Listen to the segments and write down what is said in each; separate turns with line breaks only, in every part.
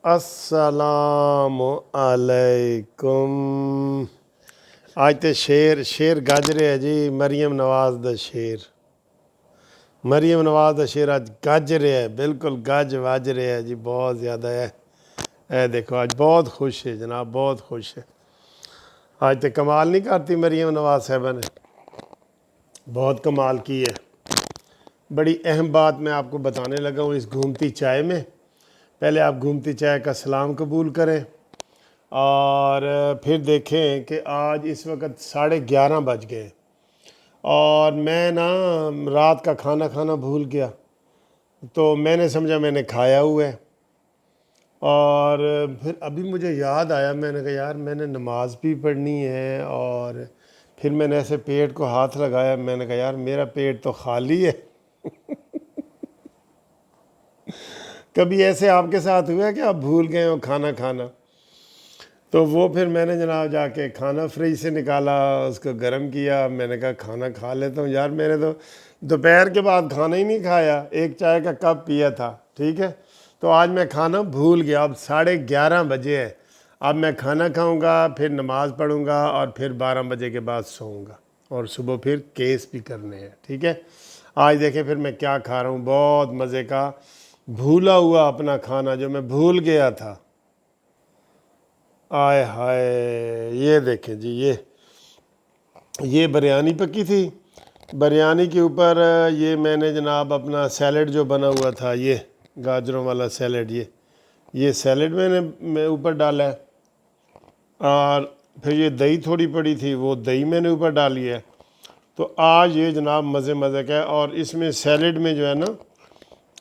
السلام علیکم۔ آج تے شیر گج رہے ہے جی، مریم نواز دا شیر آج گج رہے ہے، بالکل گج وج رہے ہے جی، بہت زیادہ ہے۔ اے دیکھو آج بہت خوش ہے جناب، بہت خوش ہے آج تے کمال نہیں کرتی مریم نواز صاحبہ نے، بہت کمال کی ہے۔ بڑی اہم بات میں آپ کو بتانے لگا ہوں اس گھومتی چائے میں۔ پہلے آپ گھومتی چائے کا سلام قبول کریں اور پھر دیکھیں کہ آج اس وقت 11:30 بج گئے اور میں نا رات کا کھانا بھول گیا، تو میں نے سمجھا میں نے کھایا ہوا ہے، اور پھر ابھی مجھے یاد آیا، میں نے کہا یار میں نے نماز بھی پڑھنی ہے، اور پھر میں نے ایسے پیٹ کو ہاتھ لگایا، میں نے کہا یار میرا پیٹ تو خالی ہے۔ کبھی ایسے آپ کے ساتھ ہوا ہے کہ آپ بھول گئے ہو کھانا؟ تو وہ پھر میں نے جناب جا کے کھانا فریج سے نکالا، اس کو گرم کیا، میں نے کہا کھانا کھا لیتا ہوں یار، میں نے تو دوپہر کے بعد کھانا ہی نہیں کھایا، ایک چائے کا کپ پیا تھا، ٹھیک ہے، تو آج میں کھانا بھول گیا۔ اب 11:30 بجے ہے، اب میں کھانا کھاؤں گا، پھر نماز پڑھوں گا، اور پھر 12 بجے کے بعد سوؤں گا، اور صبح پھر کیس بھی کرنے ہیں، ٹھیک ہے۔ آج دیکھیں پھر میں کیا کھا رہا ہوں، بہت مزے کا بھولا ہوا اپنا کھانا جو میں بھول گیا تھا۔ آئے ہائے، یہ دیکھیں جی، یہ بریانی پکی تھی، بریانی کے اوپر یہ میں نے جناب اپنا سیلڈ جو بنا ہوا تھا، یہ گاجروں والا سیلڈ، یہ سیلڈ میں نے اوپر ڈالا ہے، اور پھر یہ دہی تھوڑی پڑی تھی، وہ دہی میں نے اوپر ڈالی ہے۔ تو آج یہ جناب مزے کا ہے، اور اس میں سیلڈ میں جو ہے نا،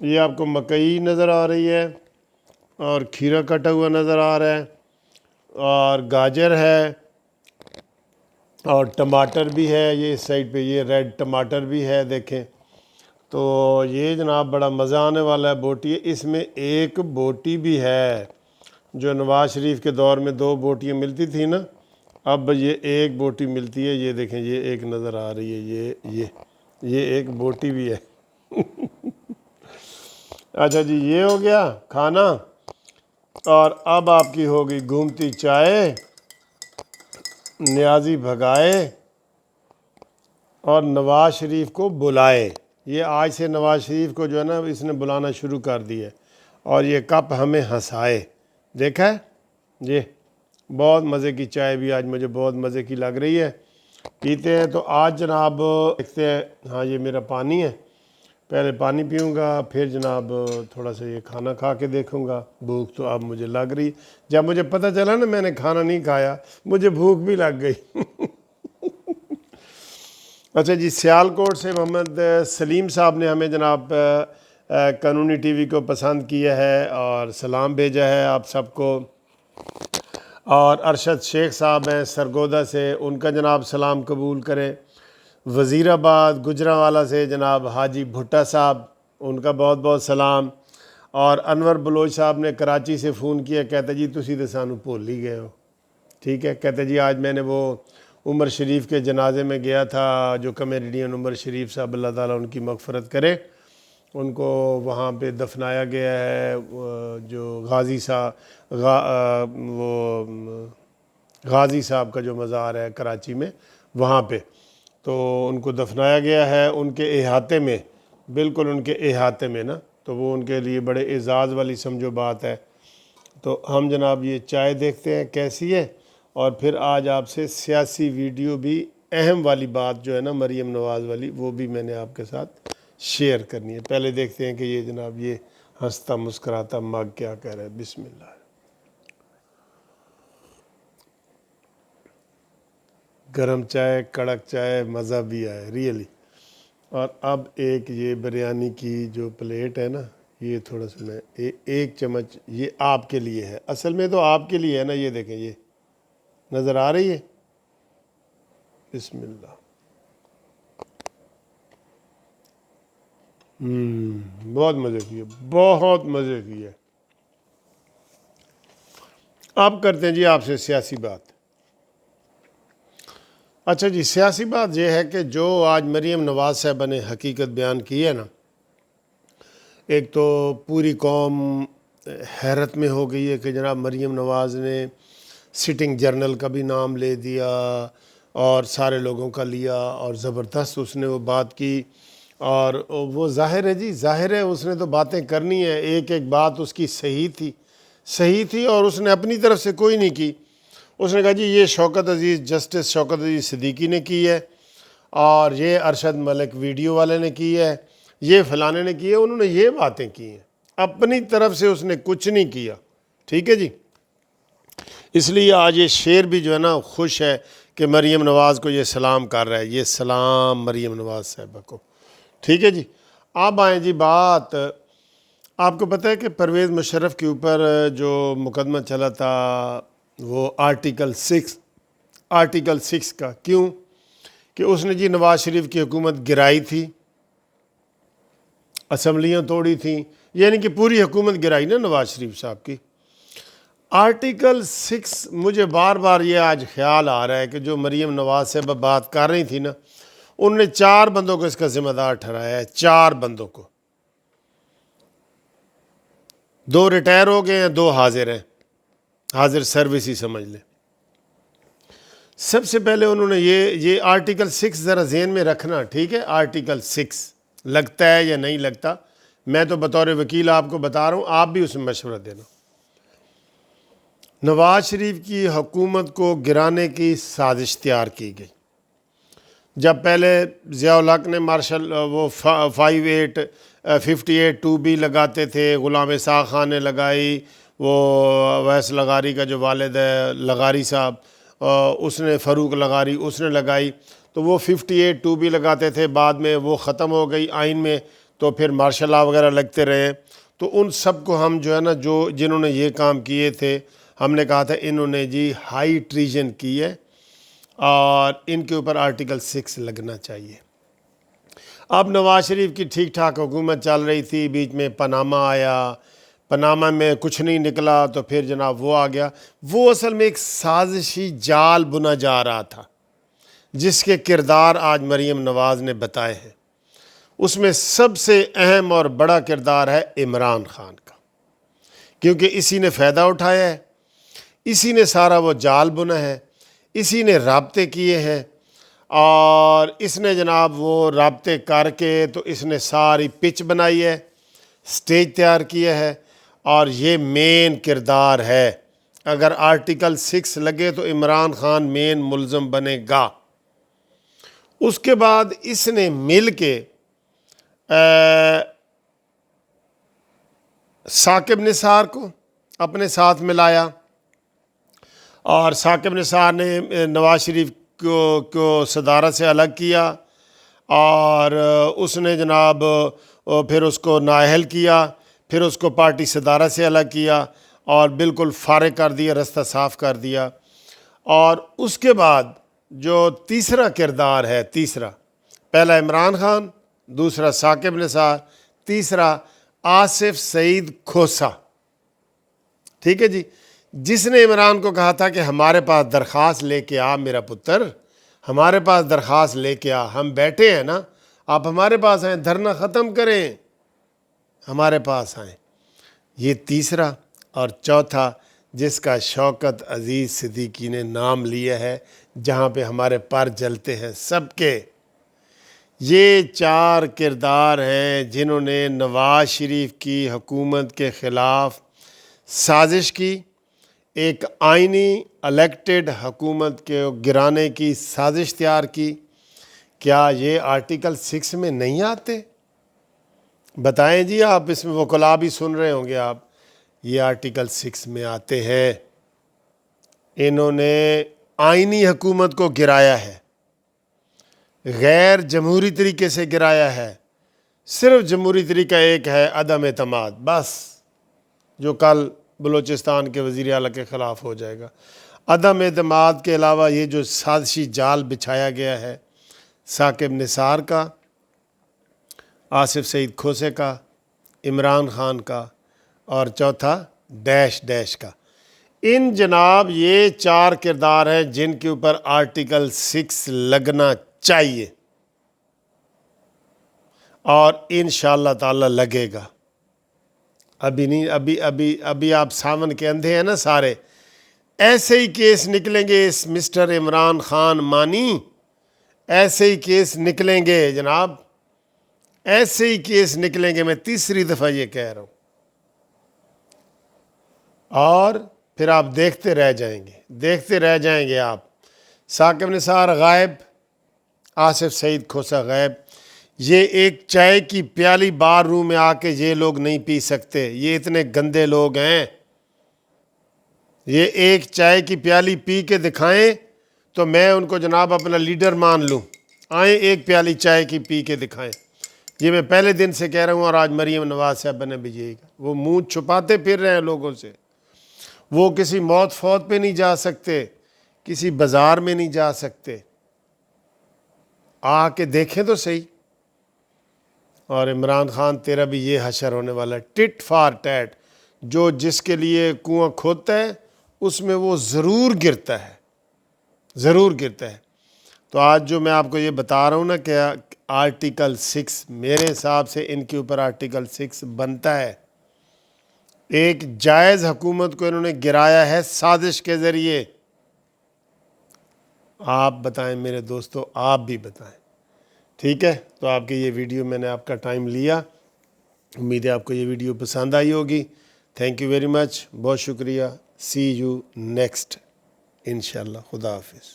یہ آپ کو مکئی نظر آ رہی ہے، اور کھیرا کٹا ہوا نظر آ رہا ہے، اور گاجر ہے، اور ٹماٹر بھی ہے، یہ اس سائڈ پہ یہ ریڈ ٹماٹر بھی ہے، دیکھیں تو یہ جناب بڑا مزہ آنے والا ہے۔ بوٹی ہے، اس میں ایک بوٹی بھی ہے، جو نواز شریف کے دور میں 2 بوٹیاں ملتی تھیں نا، اب یہ ایک بوٹی ملتی ہے، یہ دیکھیں یہ ایک نظر آ رہی ہے، یہ ایک بوٹی بھی ہے۔ اچھا جی، یہ ہو گیا کھانا، اور اب آپ کی ہوگی گھومتی چائے، نیازی بھگائے اور نواز شریف کو بلائے۔ یہ آج سے نواز شریف کو جو ہے نا اس نے بلانا شروع کر دیا ہے، اور یہ کپ ہمیں ہنسائے، دیکھا ہے، یہ بہت مزے کی چائے بھی آج مجھے بہت مزے کی لگ رہی ہے، پیتے ہیں۔ تو آج جناب دیکھتے ہیں، ہاں یہ میرا پانی ہے، پہلے پانی پیوں گا، پھر جناب تھوڑا سا یہ کھانا کھا کے دیکھوں گا، بھوک تو اب مجھے لگ رہی، جب مجھے پتہ چلا نا میں نے کھانا نہیں کھایا، مجھے بھوک بھی لگ گئی۔ اچھا جی، سیالکوٹ سے محمد سلیم صاحب نے ہمیں جناب قانونی ٹی وی کو پسند کیا ہے اور سلام بھیجا ہے آپ سب کو، اور ارشد شیخ صاحب ہیں سرگودا سے، ان کا جناب سلام قبول کریں۔ وزیر آباد گجرانوالہ سے جناب حاجی بھٹا صاحب، ان کا بہت بہت سلام، اور انور بلوچ صاحب نے کراچی سے فون کیا، کہتے جی تسی تے سانو بھول ہی گئے ہو، ٹھیک ہے، کہتے جی آج میں نے وہ عمر شریف کے جنازے میں گیا تھا، جو کمیڈین عمر شریف صاحب اللہ تعالیٰ ان کی مغفرت کرے، ان کو وہاں پہ دفنایا گیا ہے، جو غازی صاحب کا جو مزار ہے کراچی میں، وہاں پہ تو ان کو دفنایا گیا ہے، ان کے احاطے میں، بالکل ان کے احاطے میں نا، تو وہ ان کے لیے بڑے اعزاز والی سمجھو بات ہے۔ تو ہم جناب یہ چائے دیکھتے ہیں کیسی ہے، اور پھر آج آپ سے سیاسی ویڈیو بھی، اہم والی بات جو ہے نا مریم نواز والی، وہ بھی میں نے آپ کے ساتھ شیئر کرنی ہے۔ پہلے دیکھتے ہیں کہ یہ جناب یہ ہنستا مسکراتا مگ کیا کہہ رہا ہے، بسم اللہ۔ گرم چائے، کڑک چائے، مزہ بھی آئے ریئلی۔ اور اب ایک یہ بریانی کی جو پلیٹ ہے نا، یہ تھوڑا سا میں ایک چمچ، یہ آپ کے لیے ہے، اصل میں تو آپ کے لیے ہے نا، یہ دیکھیں یہ نظر آ رہی ہے، بسم اللہ۔ بہت مزے کی ہے، بہت مزے کی ہے۔ اب کرتے ہیں جی آپ سے سیاسی بات۔ اچھا جی، سیاسی بات یہ ہے کہ جو آج مریم نواز صاحبہ نے حقیقت بیان کی ہے نا، ایک تو پوری قوم حیرت میں ہو گئی ہے کہ جناب مریم نواز نے سٹنگ جرنل کا بھی نام لے دیا اور سارے لوگوں کا لیا اور زبردست اس نے وہ بات کی، اور وہ ظاہر ہے جی، ظاہر ہے اس نے تو باتیں کرنی ہے، ایک ایک بات اس کی صحیح تھی اور اس نے اپنی طرف سے کوئی نہیں کی۔ اس نے کہا جی یہ جسٹس شوکت عزیز صدیقی نے کی ہے، اور یہ ارشد ملک ویڈیو والے نے کی ہے، یہ فلانے نے کی ہے، انہوں نے یہ باتیں کی ہیں، اپنی طرف سے اس نے کچھ نہیں کیا۔ ٹھیک ہے جی، اس لیے آج یہ شعر بھی جو ہے نا خوش ہے کہ مریم نواز کو یہ سلام کر رہا ہے، یہ سلام مریم نواز صاحبہ کو۔ ٹھیک ہے جی، اب آئیں جی بات، آپ کو پتہ ہے کہ پرویز مشرف کے اوپر جو مقدمہ چلا تھا وہ آرٹیکل 6 کا، کیوں کہ اس نے جی نواز شریف کی حکومت گرائی تھی، اسمبلیاں توڑی تھیں، یعنی کہ پوری حکومت گرائی نا نواز شریف صاحب کی۔ آرٹیکل 6 مجھے بار بار یہ آج خیال آ رہا ہے کہ جو مریم نواز صاحبہ بات کر رہی تھی نا، ان نے 4 بندوں کو اس کا ذمہ دار ٹھہرایا ہے، 4 بندوں کو، 2 ریٹائر ہو گئے ہیں، 2 حاضر ہیں، حاضر سروس ہی سمجھ لیں۔ سب سے پہلے انہوں نے یہ آرٹیکل 6 ذرا ذہن میں رکھنا، ٹھیک ہے، آرٹیکل 6 لگتا ہے یا نہیں لگتا، میں تو بطور وکیل آپ کو بتا رہا ہوں، آپ بھی اس میں مشورہ دینا۔ نواز شریف کی حکومت کو گرانے کی سازش تیار کی گئی۔ جب پہلے ضیاء الحق نے مارشل وہ 58(2)B لگاتے تھے، غلام اسحاق خان نے لگائی، وہ ویس لغاری کا جو والد ہے لغاری صاحب، اس نے فاروق لغاری اس نے لگائی، تو وہ 58(2)B لگاتے تھے، بعد میں وہ ختم ہو گئی آئین میں، تو پھر مارشل لا وغیرہ لگتے رہے۔ تو ان سب کو ہم جو ہے نا جنہوں نے یہ کام کیے تھے، ہم نے کہا تھا انہوں نے جی ہائی ٹریژن کی ہے اور ان کے اوپر آرٹیکل 6 لگنا چاہیے۔ اب نواز شریف کی ٹھیک ٹھاک حکومت چل رہی تھی، بیچ میں پاناما آیا، پاناما میں کچھ نہیں نکلا، تو پھر جناب وہ آ گیا۔ وہ اصل میں ایک سازشی جال بنا جا رہا تھا جس کے کردار آج مریم نواز نے بتائے ہیں۔ اس میں سب سے اہم اور بڑا کردار ہے عمران خان کا، کیونکہ اسی نے فائدہ اٹھایا ہے، اسی نے سارا وہ جال بنا ہے، اسی نے رابطے کیے ہیں، اور اس نے جناب وہ رابطے کر کے تو اس نے ساری پچ بنائی ہے، سٹیج تیار کیا ہے، اور یہ مین کردار ہے۔ اگر آرٹیکل 6 لگے تو عمران خان مین ملزم بنے گا۔ اس کے بعد اس نے مل کے ثاقب نثار کو اپنے ساتھ ملایا، اور ثاقب نثار نے نواز شریف کو صدارت سے الگ کیا، اور اس نے جناب پھر اس کو نااہل کیا، پھر اس کو پارٹی صدارت سے الگ کیا اور بالکل فارغ کر دیا، رستہ صاف کر دیا۔ اور اس کے بعد جو تیسرا کردار ہے، پہلا عمران خان، دوسرا ثاقب نثار، تیسرا آصف سعید کھوسا، ٹھیک ہے جی، جس نے عمران کو کہا تھا کہ ہمارے پاس درخواست لے کے آ میرا پتر، ہمارے پاس درخواست لے کے آ، ہم بیٹھے ہیں نا، آپ ہمارے پاس آئیں، دھرنا ختم کریں، ہمارے پاس آئیں۔ یہ تیسرا، اور چوتھا جس کا شوکت عزیز صدیقی نے نام لیا ہے، جہاں پہ ہمارے پر جلتے ہیں سب کے، یہ 4 کردار ہیں جنہوں نے نواز شریف کی حکومت کے خلاف سازش کی، ایک آئینی الیکٹڈ حکومت کے گرانے کی سازش تیار کی۔ کیا یہ آرٹیکل 6 میں نہیں آتے؟ بتائیں جی، آپ اس میں وکلا بھی سن رہے ہوں گے آپ، یہ آرٹیکل 6 میں آتے ہیں۔ انہوں نے آئینی حکومت کو گرایا ہے، غیر جمہوری طریقے سے گرایا ہے۔ صرف جمہوری طریقہ ایک ہے، عدم اعتماد، بس، جو کل بلوچستان کے وزیر اعلیٰ کے خلاف ہو جائے گا۔ عدم اعتماد کے علاوہ یہ جو سازشی جال بچھایا گیا ہے، ثاقب نثار کا، آصف سعید کھوسے کا، عمران خان کا، اور چوتھا ڈیش کا، ان جناب یہ 4 کردار ہیں جن کے اوپر آرٹیکل 6 لگنا چاہیے، اور انشاءاللہ تعالی لگے گا۔ ابھی نہیں، ابھی آپ ساون کے اندھے ہیں نا سارے. ایسے ہی کیس نکلیں گے اس مسٹر عمران خان مانی، ایسے ہی کیس نکلیں گے جناب، ایسے ہی کیس نکلیں گے. میں تیسری دفعہ یہ کہہ رہا ہوں. اور پھر آپ دیکھتے رہ جائیں گے آپ. ثاقب نثار غائب، آصف سعید کھوسا غائب. یہ ایک چائے کی پیالی بار روم میں آ کے یہ لوگ نہیں پی سکتے، یہ اتنے گندے لوگ ہیں. یہ ایک چائے کی پیالی پی کے دکھائیں تو میں ان کو جناب اپنا لیڈر مان لوں. آئیں ایک پیالی چائے کی پی کے دکھائیں. یہ میں پہلے دن سے کہہ رہا ہوں، اور آج مریم نواز صاحبہ نے بھی یہی کہا. وہ منہ چھپاتے پھر رہے ہیں لوگوں سے. وہ کسی موت فوت پہ نہیں جا سکتے، کسی بازار میں نہیں جا سکتے. آ کے دیکھیں تو صحیح. اور عمران خان تیرا بھی یہ حشر ہونے والا ہے، ٹٹ فار ٹیٹ. جو جس کے لیے کنواں کھودتا ہے اس میں وہ ضرور گرتا ہے. تو آج جو میں آپ کو یہ بتا رہا ہوں نا کہ آرٹیکل 6 میرے حساب سے ان کے اوپر آرٹیکل 6 بنتا ہے. ایک جائز حکومت کو انہوں نے گرایا ہے سازش کے ذریعے. آپ بتائیں میرے دوستو، آپ بھی بتائیں. ٹھیک ہے، تو آپ کی یہ ویڈیو، میں نے آپ کا ٹائم لیا. امید ہے آپ کو یہ ویڈیو پسند آئی ہوگی. تھینک یو ویری مچ، بہت شکریہ. سی یو نیکسٹ انشاءاللہ. خدا حافظ.